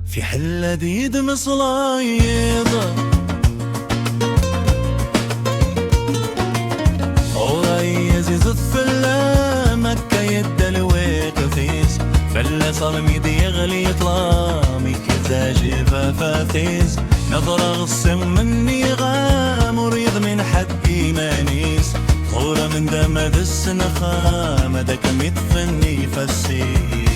في حلة ديد مصلايضة وريز الثلة مكة يدلوي قفيس فلة صرميد يغلي طلامي كزاجي فافاتيس نظرة غصم مني غام وريض من حقي مانيس غورة من دمد السنخة مدك متفني فسيس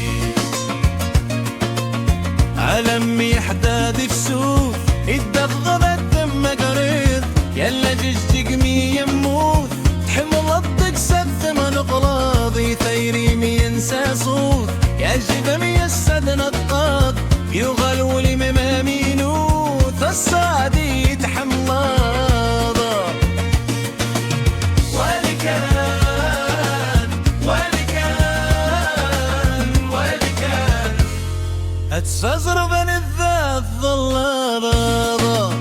علمي حدادي في سوف الدغ الدم قريض يلا جيجمي يموت تحمل الضق سد من قلاضي ثيري ينسى صوت يا جبم يسد نطاط يغلولي ممامينوت الصادي يتحملاضا ولكان اتفزر بين الذات ظلابا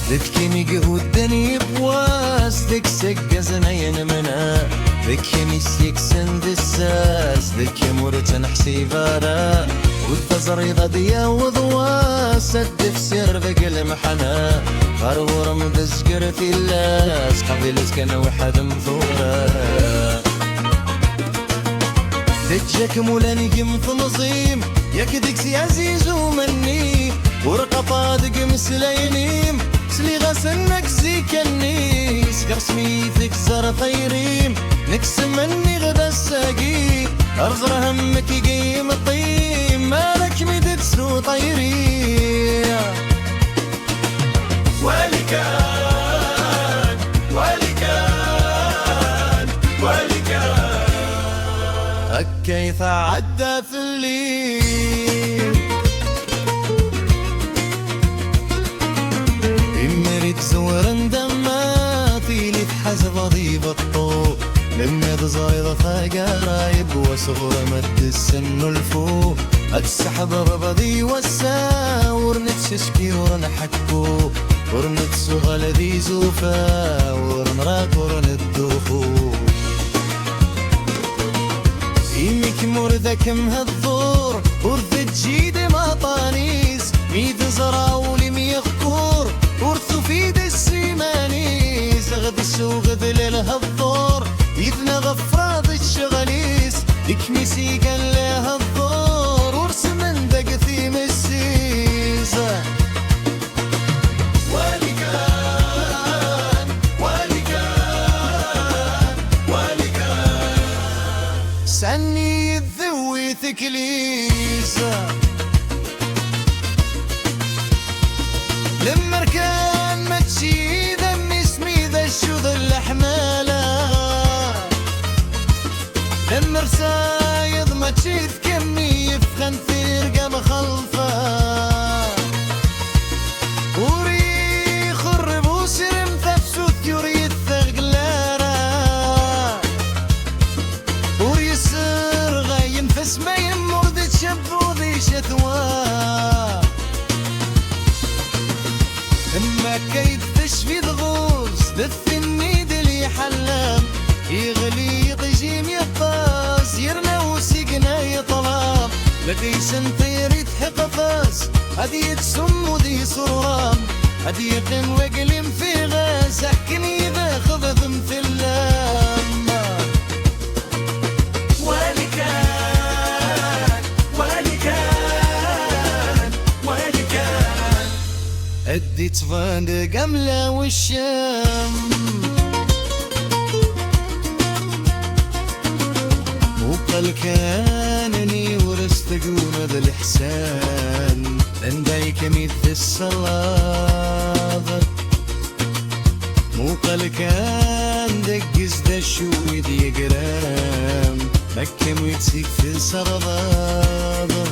ذكيني قهودني بواس ذك سقزنا ينمنا ذك يمسيك سند الساس ذك يمورتن حسيبارا والتزريضة ديا وضواس الدف سير بقل محنا غرور مدزقر في اللاس قبيلت كان وحد مثورا دجك مولاني قمت نظيم يكدك سيازيز ومني ورقة طادق مسلينيم سلي غسنك زيك النيس قرسمي تكسر طيريم نكسم مني غدا الساقي أرزر همك يقيم الطيم مالك مدد سو طيري ولكان كيف عدى في الليل إمريت زورن دماتي لي تحزب ضيب الطوب لما تزايد قرايب وصغر مد السن الفوق السحب ببضي والساور نتششكي ورنحكو ورنتسغل ذي زوفا ورنراك ورندوخو إيمك مرذك مهالظور ورث تجيد مطانيس ميد زراولي ميغكور ورثو فيد السيمانيس غد السوق ذلل هالظور إذن غفراض الشغليس إكمسي قال لها الظور ورس من دق ثيم السيسة سني الذوي ثكليسة لما ركان ما تشي ذم اسمي ذا الشوذ الحمالة لما رسايض ما تشي ذكمي يفخن في رقم خلفة وري خرب وسرم تفسو ثيوري الثغلارة وريسر غاين فسما يمر ذي تشبو ذي شثوى اما كيد تشفي ضغوص للثنيد اللي حلم يغلي يطجيم يقاس يرنا وسيقنا يطلام لدي سنطير يتحق فاس هدي يتسم وذي سرام هدي يقن وقلم في غاس احكني ذا خذ مثل لما ولكان ادي تفاند قملة والشام موقل كانني ورست قونا ذا الإحسان لنديك مثل الصلاة موقل كان دقز دا شوي دي قرام مكة ويتسيك في السرضاضة